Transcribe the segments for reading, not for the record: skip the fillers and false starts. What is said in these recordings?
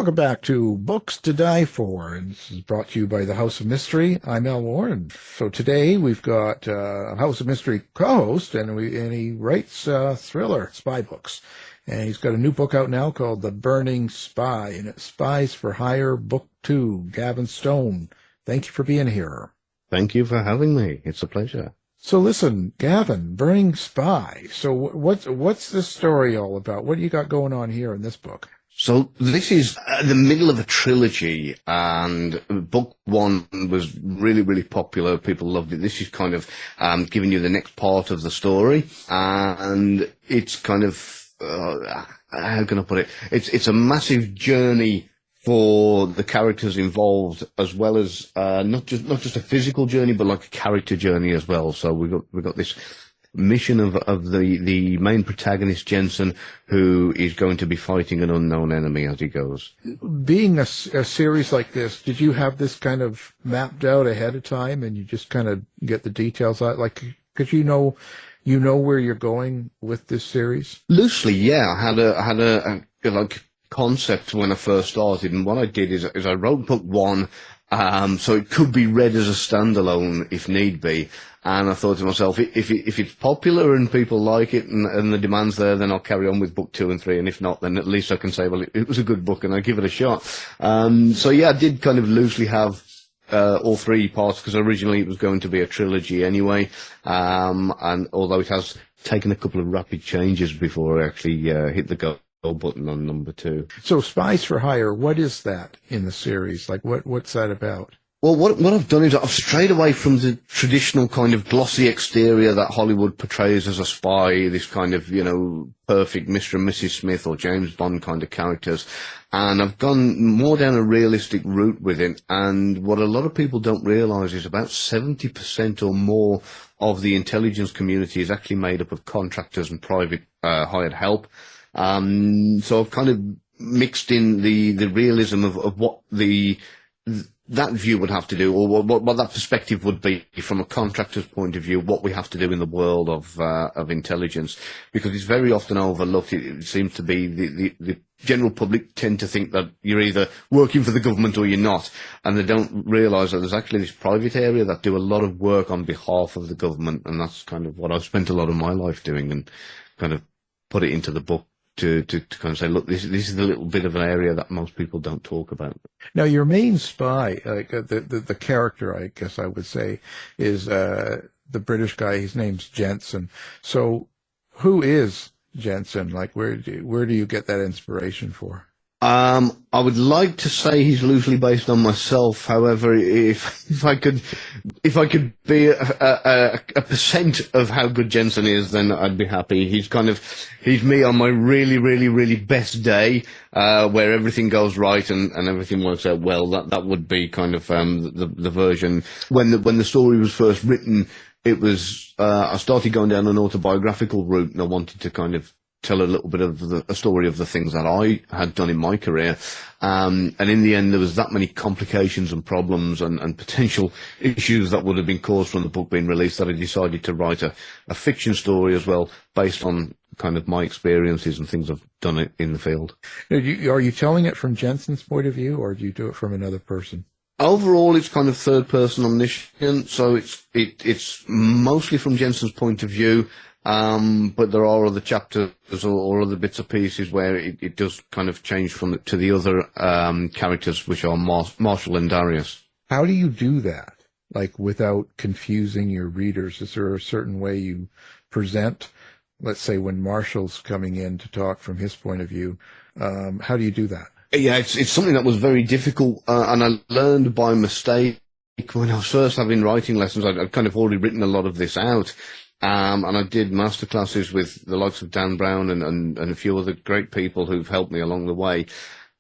Welcome back to Books to Die For. And this is brought to you by the House of Mystery. I'm Al Warren. So today we've got a House of Mystery co-host, and he writes thriller spy books. And he's got a new book out now called The Burning Spy, and it's Spies for Hire, Book 2, Gavin Stone. Thank you for being here. Thank you for having me. It's a pleasure. So listen, Gavin, Burning Spy. So what's this story all about? What do you got going on here in this book? So this is the middle of a trilogy, and book one was really, really popular. People loved it. This is kind of giving you the next part of the story, and it's kind of, how can I put it? It's a massive journey for the characters involved, as well as not just a physical journey, but like a character journey as well. So we got this mission of the main protagonist, Jensen, who is going to be fighting an unknown enemy as he goes. Being a series like this, did you have this kind of mapped out ahead of time, and you just kind of get the details out? Like, because you know where you're going with this series? Loosely, yeah. I had a like concept when I first started, and what I did is I wrote book one, so it could be read as a standalone if need be. And I thought to myself, if it's popular and people like it and the demand's there, then I'll carry on with book 2 and 3. And if not, then at least I can say, well, it was a good book and I give it a shot. So yeah, I did kind of loosely have all three parts, because originally it was going to be a trilogy anyway. And although it has taken a couple of rapid changes before I actually hit the go button on number 2. So Spies for Hire, what is that in the series? Like, what's that about? Well, what I've done is I've strayed away from the traditional kind of glossy exterior that Hollywood portrays as a spy, this kind of, perfect Mr. and Mrs. Smith or James Bond kind of characters. And I've gone more down a realistic route with it. And what a lot of people don't realize is about 70% or more of the intelligence community is actually made up of contractors and private hired help. So I've kind of mixed in the realism of what that view would have to do, or what that perspective would be from a contractor's point of view, what we have to do in the world of intelligence, because it's very often overlooked. It seems to be the general public tend to think that you're either working for the government or you're not, and they don't realise that there's actually this private area that do a lot of work on behalf of the government, and that's kind of what I've spent a lot of my life doing, and kind of put it into the book to kind of say, look, this is a little bit of an area that most people don't talk about. Now, your main spy, like the character, I guess I would say, is the British guy. His name's Jensen. So, who is Jensen? Like, where do you get that inspiration for? I would like to say he's loosely based on myself. However, if I could be a percent of how good Jensen is, then I'd be happy. He's me on my really, really, really best day, where everything goes right and everything works out well. That would be kind of, the version. When the story was first written, it was, I started going down an autobiographical route, and I wanted to kind of tell a little bit of a story of the things that I had done in my career. And in the end, there was that many complications and problems and potential issues that would have been caused from the book being released that I decided to write a fiction story as well, based on kind of my experiences and things I've done in the field. Are you telling it from Jensen's point of view, or do you do it from another person? Overall, it's kind of third person omniscient, so it's mostly from Jensen's point of view. But there are other chapters or other bits of pieces where it does kind of change to the other characters, which are Marshall and Darius. How do you do that, like, without confusing your readers? Is there a certain way you present, let's say, when Marshall's coming in to talk from his point of view? How do you do that? Yeah, it's something that was very difficult, and I learned by mistake. When I was first having writing lessons, I'd kind of already written a lot of this out. And I did masterclasses with the likes of Dan Brown and a few other great people who've helped me along the way.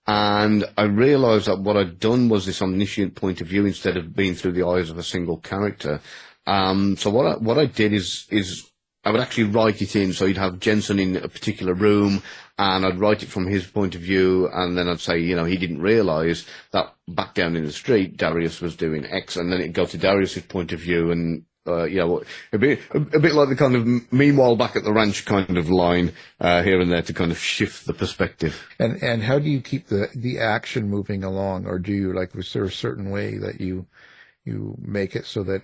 And I realized that what I'd done was this omniscient point of view instead of being through the eyes of a single character. So what I did is I would actually write it in. So you'd have Jensen in a particular room, and I'd write it from his point of view, and then I'd say, he didn't realize that back down in the street, Darius was doing X, and then it'd go to Darius's point of view, and a bit like the kind of meanwhile back at the ranch kind of line here and there to kind of shift the perspective. And how do you keep the action moving along, or do you was there a certain way that you make it so that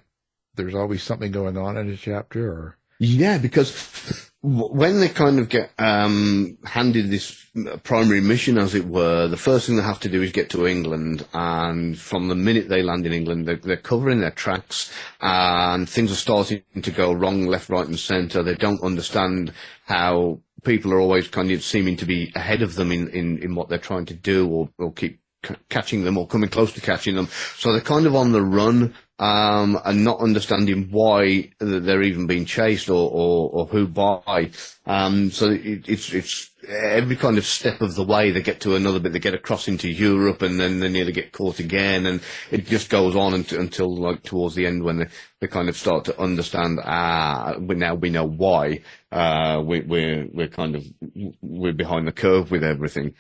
there's always something going on in a chapter? Or yeah, because when they kind of get handed this primary mission, as it were, the first thing they have to do is get to England, and from the minute they land in England, they're covering their tracks, and things are starting to go wrong, left, right, and centre. They don't understand how people are always kind of seeming to be ahead of them in what they're trying to do, or keep catching them, or coming close to catching them. So they're kind of on the run, and not understanding why they're even being chased, or who by. So it's every kind of step of the way they get to another bit. They get across into Europe, and then they nearly get caught again, and it just goes on until like towards the end, when they kind of start to understand. Now we know why we're behind the curve with everything,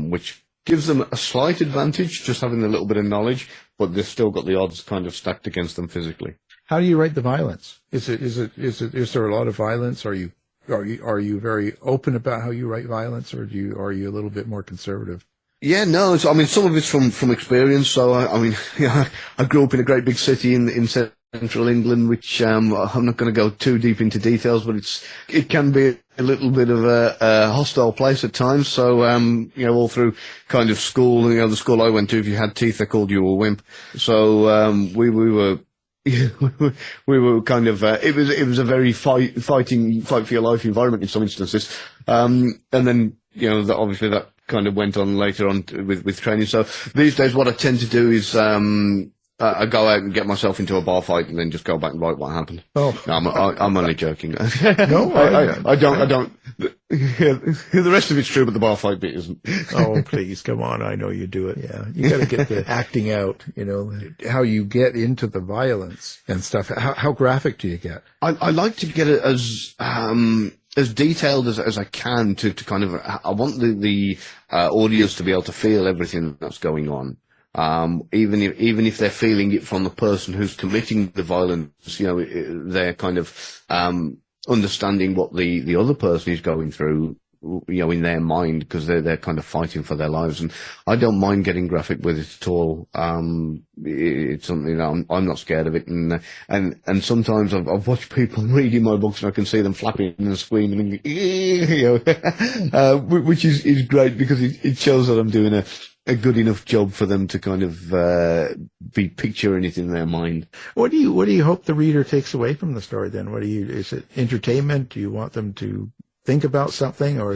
which gives them a slight advantage, just having a little bit of knowledge, but they've still got the odds kind of stacked against them physically. how do you write the violence? Is there a lot of violence? Are you very open about how you write violence, or are you a little bit more conservative? Yeah, no, some of it's from experience. So I grew up in a great big city in central England, which I'm not going to go too deep into details, but it can be a little bit of a hostile place at times. So all through kind of school, the school I went to, if you had teeth, they called you a wimp. So we were. We were kind of it was a very fight for your life environment in some instances, and then obviously that kind of went on later on with training. So these days, what I tend to do is I go out and get myself into a bar fight, and then just go back and write what happened. Oh, no, I'm only joking. No, I don't. The rest of it's true, but the bar fight bit isn't. Oh, please, come on. I know you do it. Yeah. You got to get the acting out, how you get into the violence and stuff. How graphic do you get? I like to get it as detailed as I can to kind of, I want the audience to be able to feel everything that's going on. Even if they're feeling it from the person who's committing the violence, they're kind of, understanding what the other person is going through, in their mind, because they're kind of fighting for their lives. And I don't mind getting graphic with it at all. It's something that I'm not scared of it. And sometimes I've watched people reading my books, and I can see them flapping and screaming, which is great, because it shows that I'm doing a good enough job for them to kind of be picturing it in their mind. What do you hope the reader takes away from the story then? Is it entertainment? Do you want them to think about something, or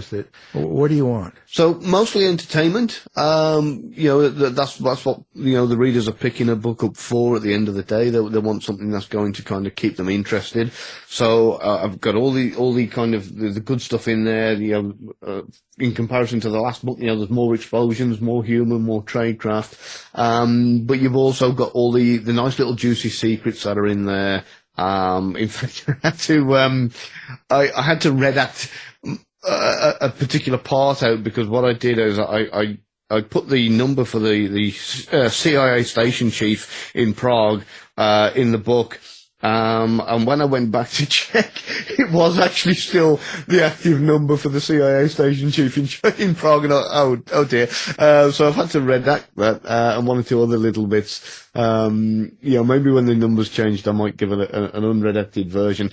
what do you want? So mostly entertainment. That's what the readers are picking a book up for. At the end of the day, they want something that's going to kind of keep them interested. So I've got all the kind of the good stuff in there. In comparison to the last book, there's more explosions, more humour, more tradecraft. But you've also got all the nice little juicy secrets that are in there. In fact, I had to redact a particular part out, because what I did is I put the number for the CIA station chief in Prague in the book. And when I went back to check, it was actually still the active number for the CIA station chief in Prague. And oh dear. So I've had to redact that, and one or two other little bits. Maybe when the numbers changed, I might give it an unredacted version.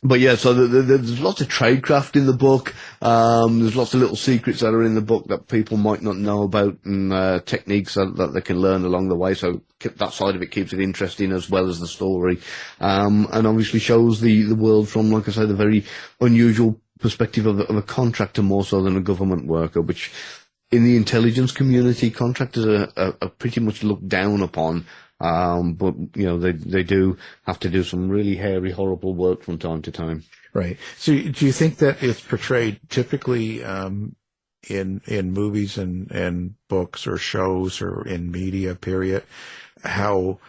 But yeah, so there's lots of tradecraft in the book. There's lots of little secrets that are in the book that people might not know about, and techniques that they can learn along the way. So that side of it keeps it interesting, as well as the story. And obviously shows the world from, like I say, the very unusual perspective of a contractor, more so than a government worker, which in the intelligence community, contractors are pretty much looked down upon. But they do have to do some really hairy, horrible work from time to time. Right. So do you think that it's portrayed typically in movies and books or shows or in media, period, how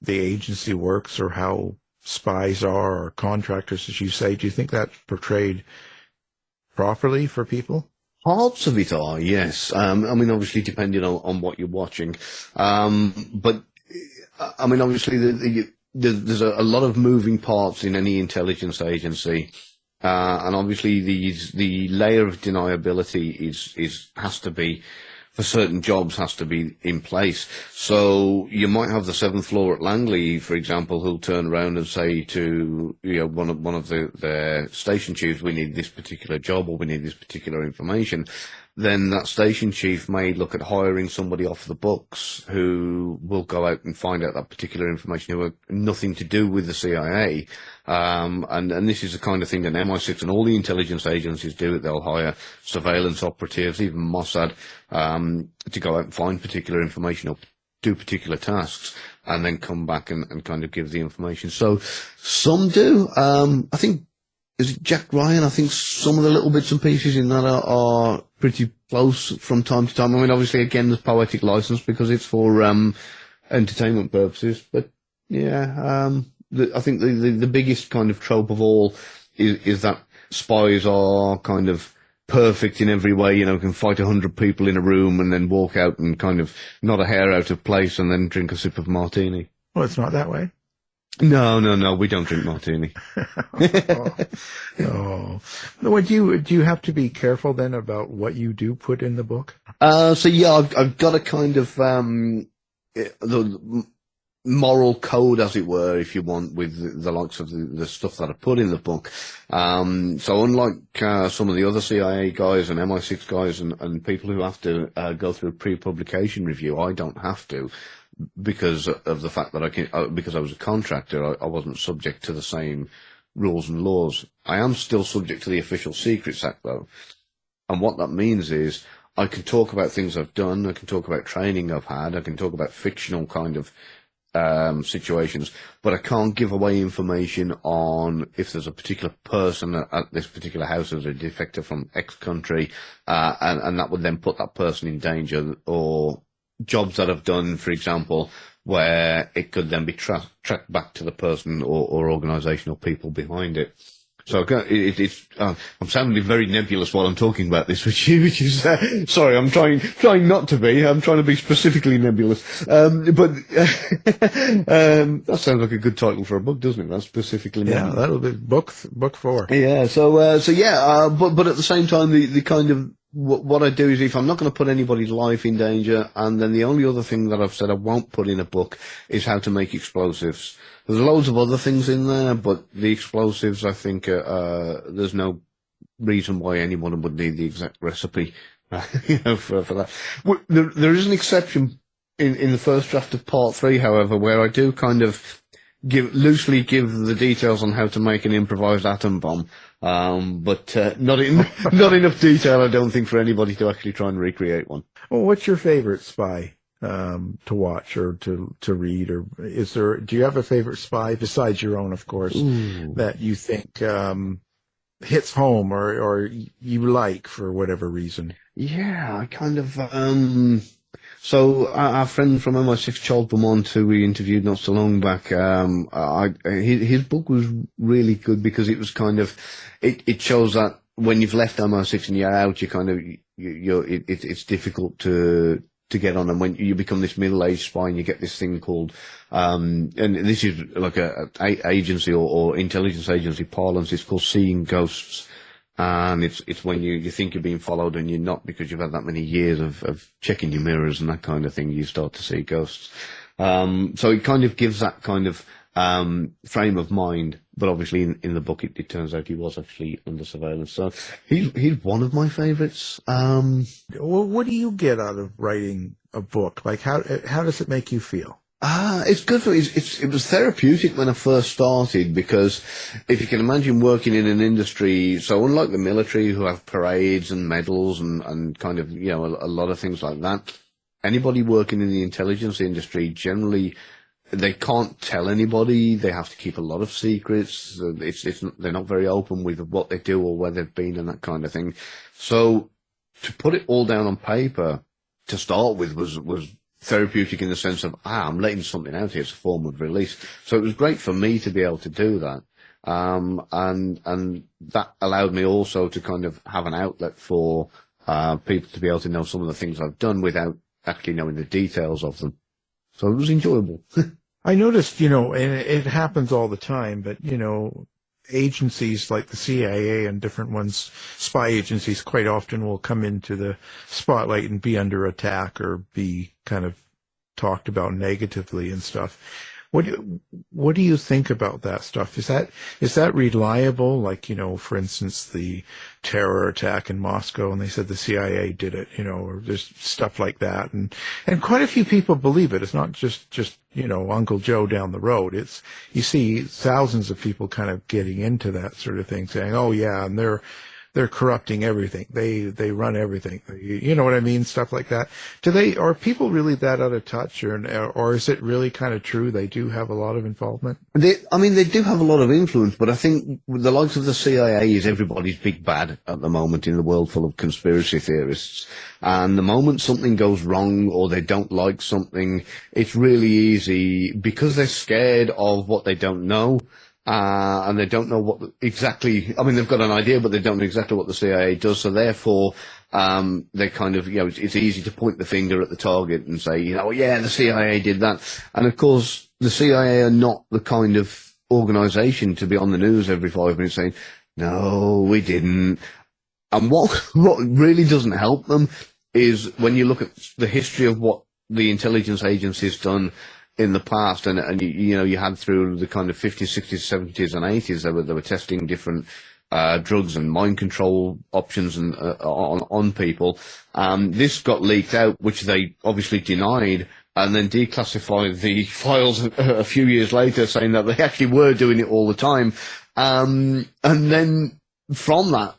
the agency works, or how spies are, or contractors, as you say? Do you think that's portrayed properly for people? Parts of it are, yes. Obviously depending on what you're watching. But obviously there's a lot of moving parts in any intelligence agency. And obviously the layer of deniability has to be, for certain jobs, has to be in place. So you might have the seventh floor at Langley, for example, who'll turn around and say to, one of the station chiefs, we need this particular job or we need this particular information. Then that station chief may look at hiring somebody off the books who will go out and find out that particular information, who have nothing to do with the CIA. And this is the kind of thing that MI6 and all the intelligence agencies do. They'll hire surveillance operatives, even Mossad, to go out and find particular information or do particular tasks, and then come back and kind of give the information. So some do. I think, is it Jack Ryan? I think some of the little bits and pieces in that are pretty close from time to time. I mean, obviously, again, there's poetic license because it's for entertainment purposes. But yeah, I think the biggest kind of trope of all is that spies are kind of perfect in every way. Can fight 100 people in a room and then walk out and kind of not a hair out of place and then drink a sip of martini. Well, it's not that way. No, we don't drink martini. Oh. Do you have to be careful then about what you do put in the book? So yeah, I've got a kind of the moral code, as it were, if you want, with the likes of the stuff that I put in the book. So unlike some of the other CIA guys and MI6 guys and people who have to go through a pre-publication review, I don't have to. Because of the fact that because I was a contractor, I wasn't subject to the same rules and laws. I am still subject to the Official Secrets Act, though. And what that means is I can talk about things I've done, I can talk about training I've had, I can talk about fictional kind of situations, but I can't give away information on if there's a particular person at this particular house who's a defector from X country, and that would then put that person in danger, or jobs that I've done, for example, where it could then be tracked back to the person or organisation or people behind it. So I'm sounding very nebulous while I'm talking about this, which is sorry, I'm trying not to be. I'm trying to be specifically nebulous. But that sounds like a good title for a book, doesn't it? That's specifically nebulous. Yeah, that'll be book 4. Yeah. So yeah. But at the same time, the kind of what I do is, if I'm not going to put anybody's life in danger, and then the only other thing that I've said I won't put in a book is how to make explosives. There's loads of other things in there, but the explosives, I think, there's no reason why anyone would need the exact recipe, for that. There is an exception in the first draft of Part 3, however, where I do kind of loosely give the details on how to make an improvised atom bomb. But not enough detail, I don't think, for anybody to actually try and recreate one. Well, what's your favorite spy to watch or to read, or do you have a favorite spy besides your own, of course, that you think hits home or you like for whatever reason? Yeah, I kind of so our friend from MI6, Charles Beaumont, who we interviewed not so long back, his book was really good because it was kind of, it shows that when you've left MI6 and you're out, you kind of, it's difficult to get on. And when you become this middle-aged spy and you get this thing called, and this is like a agency or intelligence agency parlance, it's called seeing ghosts. And it's when you think you're being followed and you're not, because you've had that many years of checking your mirrors and that kind of thing, you start to see ghosts. So it kind of gives that kind of frame of mind. But obviously in the book, it turns out he was actually under surveillance. So he's one of my favorites. Well, what do you get out of writing a book? Like, how does it make you feel? It's good for it was therapeutic when I first started, because if you can imagine working in an industry, so unlike the military who have parades and medals and kind of, a lot of things like that, anybody working in the intelligence industry, generally, they can't tell anybody. They have to keep a lot of secrets. They're not very open with what they do or where they've been and that kind of thing. So to put it all down on paper to start with was therapeutic in the sense of, I'm letting something out here. It's a form of release. So it was great for me to be able to do that. And that allowed me also to kind of have an outlet for people to be able to know some of the things I've done without actually knowing the details of them. So it was enjoyable. I noticed, and it happens all the time, but, agencies like the CIA and different ones, spy agencies, quite often will come into the spotlight and be under attack or be kind of talked about negatively and stuff. What do you think about that stuff? Is that reliable? Like, for instance, the terror attack in Moscow, and they said the CIA did it, or there's stuff like that. And quite a few people believe it. It's not just, Uncle Joe down the road. You see thousands of people kind of getting into that sort of thing, saying, oh yeah, and they're corrupting everything. They run everything. You know what I mean? Stuff like that. Are people really that out of touch, or is it really kind of true they do have a lot of involvement? They do have a lot of influence, but I think the likes of the CIA is everybody's big bad at the moment in the world full of conspiracy theorists. And the moment something goes wrong or they don't like something, it's really easy because they're scared of what they don't know. And they don't know what exactly, they've got an idea, but they don't know exactly what the CIA does. So therefore, they kind of, it's easy to point the finger at the target and say, yeah, the CIA did that. And of course, the CIA are not the kind of organization to be on the news every 5 minutes saying, no, we didn't. And what really doesn't help them is when you look at the history of what the intelligence agency's done in the past, and you had through the kind of 50s, 60s, 70s, and 80s, they were testing different drugs and mind control options and on people. This got leaked out, which they obviously denied, and then declassified the files a few years later, saying that they actually were doing it all the time. And then from that,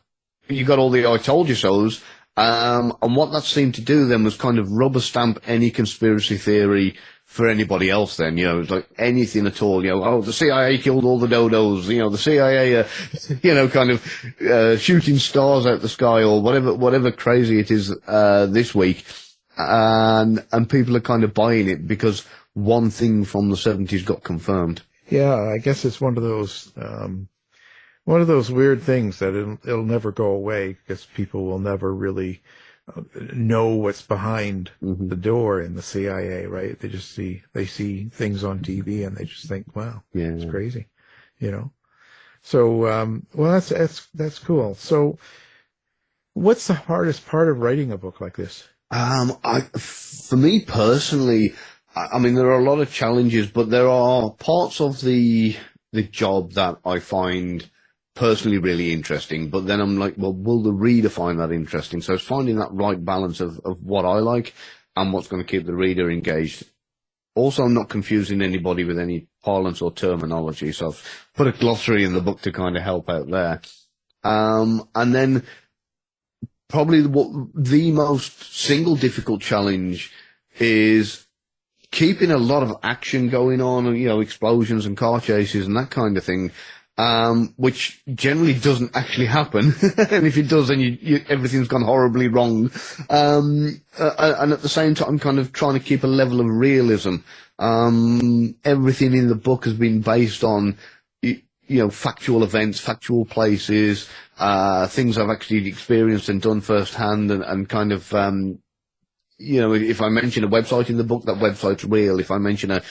you got all the "I told you so's." And what that seemed to do then was kind of rubber stamp any conspiracy theory for anybody else then, it's like anything at all, the CIA killed all the dodos, the CIA, kind of, shooting stars out the sky or whatever crazy it is, this week. And people are kind of buying it because one thing from the 70s got confirmed. Yeah, I guess it's one of those weird things that it'll never go away because people will never really know what's behind the door in the CIA, right? They see things on TV and they just think, wow, yeah, it's crazy, So, well, that's cool. So what's the hardest part of writing a book like this? For me personally, there are a lot of challenges, but there are parts of the job that I find personally really interesting, but then I'm like, well, will the reader find that interesting? So it's finding that right balance of what I like and what's going to keep the reader engaged. Also, not confusing anybody with any parlance or terminology. So I've put a glossary in the book to kind of help out there. And then probably the most single difficult challenge is keeping a lot of action going on, explosions and car chases and that kind of thing. Which generally doesn't actually happen. And if it does, then everything's gone horribly wrong. And at the same time, I'm kind of trying to keep a level of realism. Everything in the book has been based on, factual events, factual places, things I've actually experienced and done firsthand and kind of, if I mention a website in the book, that website's real. If I mention a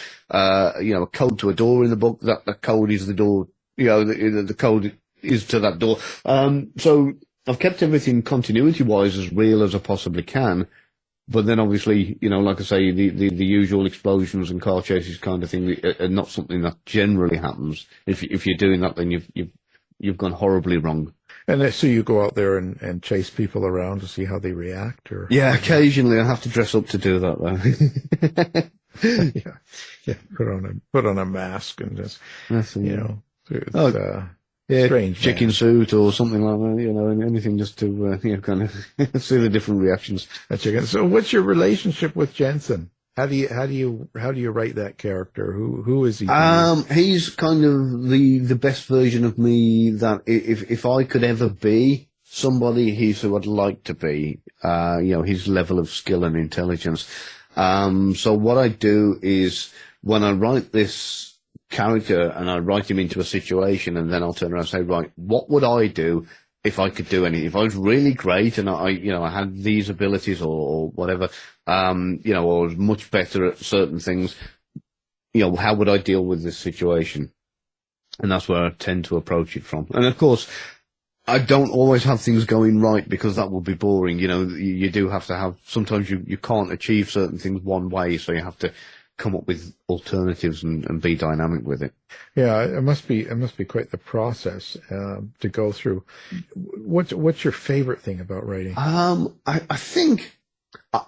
code to a door in the book, that code is the door. The code is to that door. So I've kept everything continuity-wise as real as I possibly can. But then obviously, like I say, the usual explosions and car chases kind of thing are not something that generally happens. If you're doing that, then you've gone horribly wrong. And so you go out there and chase people around to see how they react, or? Yeah, occasionally I have to dress up to do that though. yeah. Put on a mask and just, It's, strange. Chicken suit or something like that, anything just to, kind of see the different reactions. So what's your relationship with Jensen? How do you write that character? Who is he? He's kind of the best version of me that if I could ever be somebody, he's who I'd like to be. His level of skill and intelligence. So what I do is when I write this character and I write him into a situation, and then I'll turn around and say, right, what would I do if I could do anything? If I was really great and I had these abilities or whatever, or was much better at certain things, how would I deal with this situation? And that's where I tend to approach it from. And of course, I don't always have things going right, because that would be boring. You do have to have, sometimes you can't achieve certain things one way, so you have to come up with alternatives and be dynamic with it. Yeah, it must be quite the process to go through. What's your favorite thing about writing? I think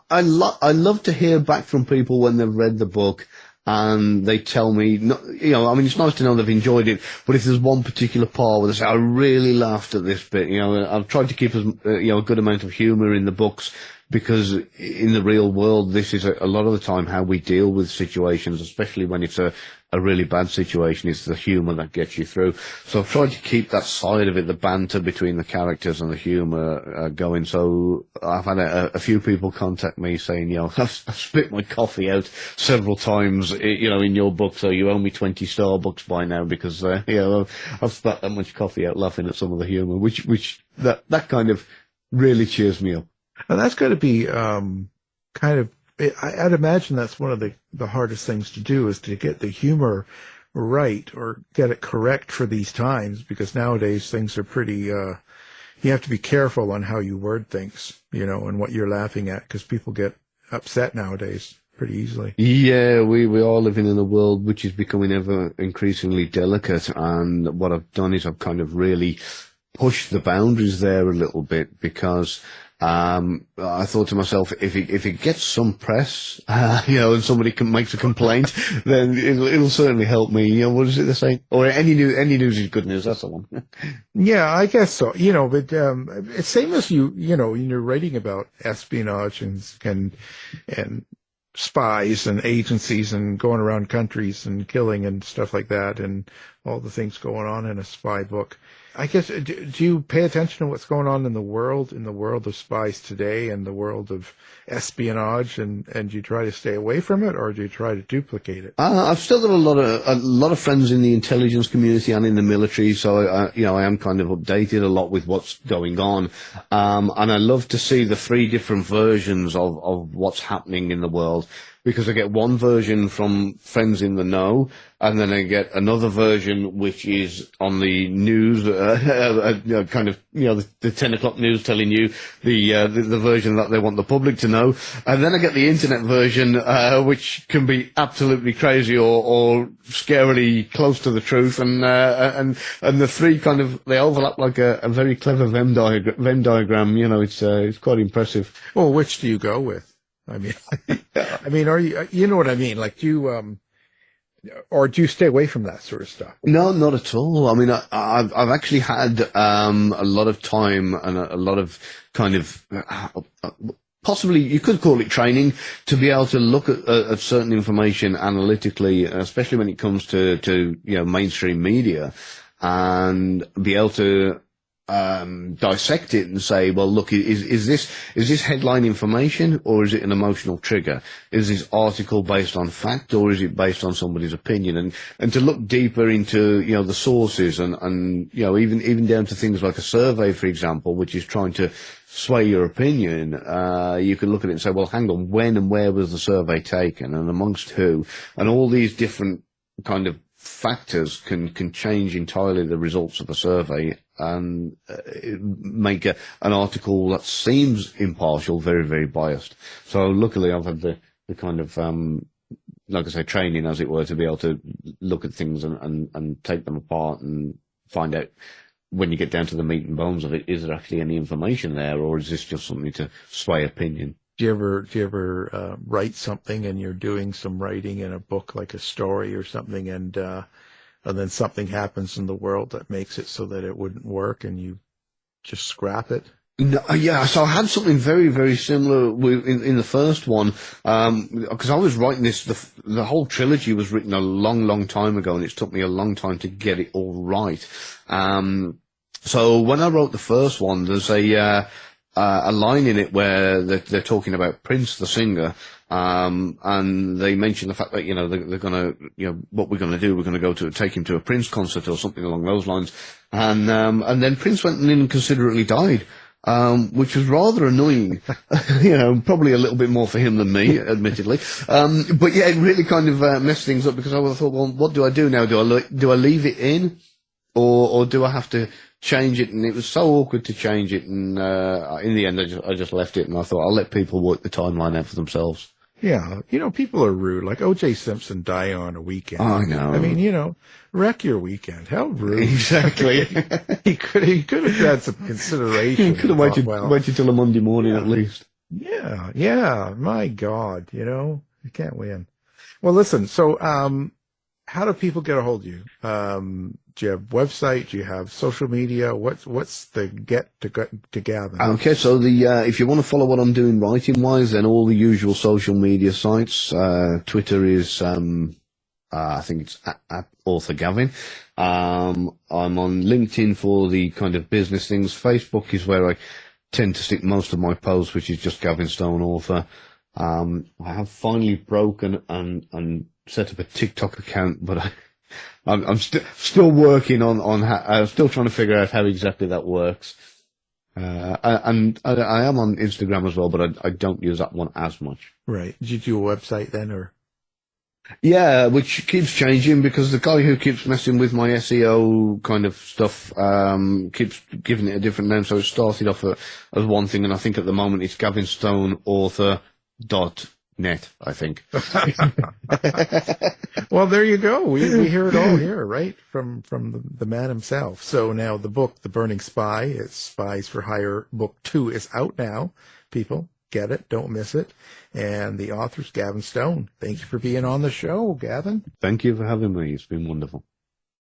I love to hear back from people when they've read the book and they tell me, it's nice to know they've enjoyed it, but if there's one particular part where they say, I really laughed at this bit, I've tried to keep a good amount of humour in the books, because in the real world, this is a lot of the time how we deal with situations, especially when it's a really bad situation. It's the humour that gets you through. So I've tried to keep that side of it, the banter between the characters and the humour going. So I've had a few people contact me saying, I've spit my coffee out several times, in your book, so you owe me 20 Starbucks by now, because, I've spat that much coffee out laughing at some of the humour, which that kind of really cheers me up. And that's got to be I'd imagine that's one of the hardest things to do, is to get the humor right, or get it correct for these times, because nowadays things are pretty, you have to be careful on how you word things, and what you're laughing at, because people get upset nowadays pretty easily. Yeah, we are living in a world which is becoming ever increasingly delicate, and what I've done is I've kind of really pushed the boundaries there a little bit, because I thought to myself, if it gets some press, and somebody makes a complaint, then it'll certainly help me. What is it they're saying? Or any news is good news. That's the one. Yeah, I guess so. But it's same as when you're writing about espionage and spies and agencies and going around countries and killing and stuff like that, and all the things going on in a spy book. I guess, do you pay attention to what's going on in the world of spies today, and the world of espionage, and do you try to stay away from it, or do you try to duplicate it? I've still got a lot of friends in the intelligence community and in the military, so I am kind of updated a lot with what's going on, and I love to see the three different versions of what's happening in the world, because I get one version from friends in the know, and then I get another version which is on the news, kind of, the 10 o'clock news telling you the version that they want the public to know, and then I get the internet version, which can be absolutely crazy or scarily close to the truth, and the three kind of, they overlap like a very clever Venn diagram. It's quite impressive. Well, which do you go with? I mean, are you know what I mean? Like, do you, or do you stay away from that sort of stuff? No, not at all. I mean, I've actually had a lot of time and a lot of kind of possibly you could call it training, to be able to look at certain information analytically, especially when it comes to mainstream media, and be able to dissect it and say, well, look, is this headline information, or is it an emotional trigger? Is this article based on fact, or is it based on somebody's opinion? And to look deeper into, the sources, and even down to things like a survey, for example, which is trying to sway your opinion. You can look at it and say, well, hang on, when and where was the survey taken, and amongst who? And all these different kind of factors can change entirely the results of a survey, and make an article that seems impartial very, very biased. So luckily I've had the kind of, like I say, training, as it were, to be able to look at things and take them apart and find out, when you get down to the meat and bones of it, is there actually any information there, or is this just something to sway opinion? Do you ever write something, and you're doing some writing in a book, like a story or something, and then something happens in the world that makes it so that it wouldn't work, and you just scrap it? No, yeah, so I had something very, very similar in the first one, because I was writing this, the whole trilogy was written a long, long time ago, and it's took me a long time to get it all right. So when I wrote the first one, there's a line in it where they're talking about Prince, the singer, and they mention the fact that, they're gonna, what we're gonna do, we're gonna take him to a Prince concert or something along those lines. And then Prince went in and considerately died. which was rather annoying. Probably a little bit more for him than me, admittedly. But yeah, it really kind of messed things up because I thought, well, what do I do now? Do I leave it in, or do I have to change it? And it was so awkward to change it, and in the end, I just left it, and I thought I'll let people work the timeline out for themselves. Yeah, people are rude. Like O.J. Simpson died on a weekend. I know. I mean, wreck your weekend. How rude! Exactly. he could have had some consideration. He could have waited till a Monday morning at least. Yeah. My God, you can't win. Well, listen. So, how do people get a hold of you? Do you have a website? Do you have social media? What's the get to Gavin? Okay, so if you want to follow what I'm doing writing wise, then all the usual social media sites. Twitter is I think it's at author Gavin. I'm on LinkedIn for the kind of business things. Facebook is where I tend to stick most of my posts, which is just Gavin Stone author. I have finally broken and set up a TikTok account, but I'm still working on how, I'm still trying to figure out how exactly that works. And I am on Instagram as well, but I don't use that one as much. Right. Did you do a website then, or? Yeah, which keeps changing because the guy who keeps messing with my SEO kind of stuff keeps giving it a different name. So it started off as one thing, and I think at the moment it's GavinStoneAuthor.net, I think. Well, there you go. We hear it all here, right? From the man himself. So now the book, The Burning Spy, it's Spies for Hire. Book 2 is out now. People, get it. Don't miss it. And the author's Gavin Stone. Thank you for being on the show, Gavin. Thank you for having me. It's been wonderful.